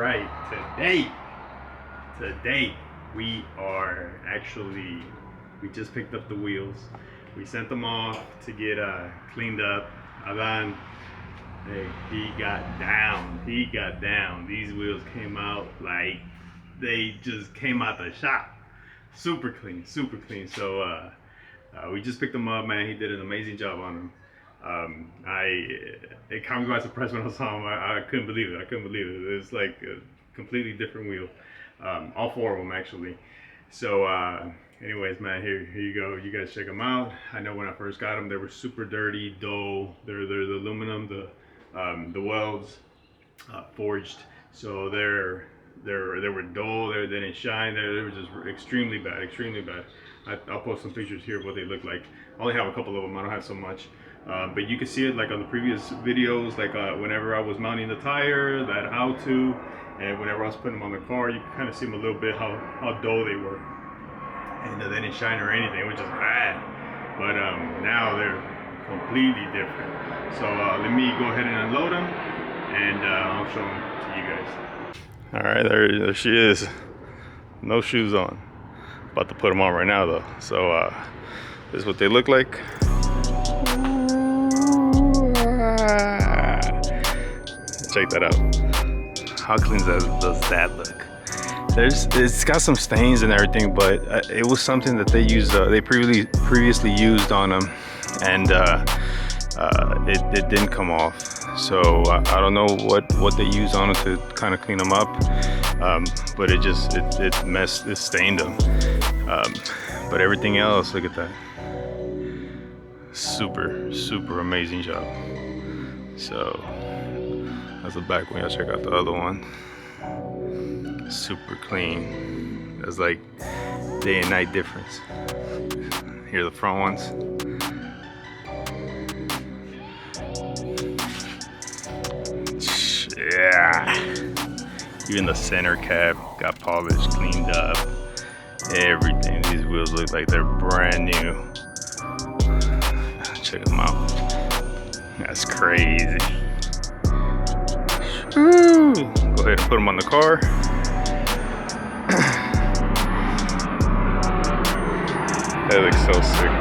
right, today we are actually, we just picked up the wheels. We sent them off to get cleaned up. Adan, hey, he got down. These wheels came out like they just came out the shop. Super clean. So we just picked them up, man. He did an amazing job on them. It caught me by surprise when I saw him. I couldn't believe it. It's like a completely different wheel. All four of them actually. So anyways, man, here you go. You guys check them out. I know when I first got them, they were super dirty, dull. They're the aluminum, the welds forged, so they were dull. They didn't shine. They were just extremely bad. I'll post some pictures here of what they look like. I only have a couple of them. I don't have so much. But you can see it like on the previous videos, like whenever I was mounting the tire, that how to, and whenever I was putting them on the car, you can kind of see them a little bit how dull they were, and they didn't shine or anything, which is bad. But now they're completely different. So let me go ahead and unload them, and I'll show them to you guys. All right, there she is. No shoes on. About to put them on right now though. So this is what they look like. Check that out. How clean does that look? It's got some stains and everything, but it was something that they used. They previously used on them, and it didn't come off. So I don't know what they used on them to kind of clean them up, but it stained them. But everything else, look at that. Super amazing job. So that's the back one. Y'all check out the other one. Super clean. It's like day and night difference. Here are the front ones. Yeah. Even the center cap got polished, cleaned up. Everything. These wheels look like they're brand new. Check them out. That's crazy. Woo. Go ahead and put them on the car. That looks so sick.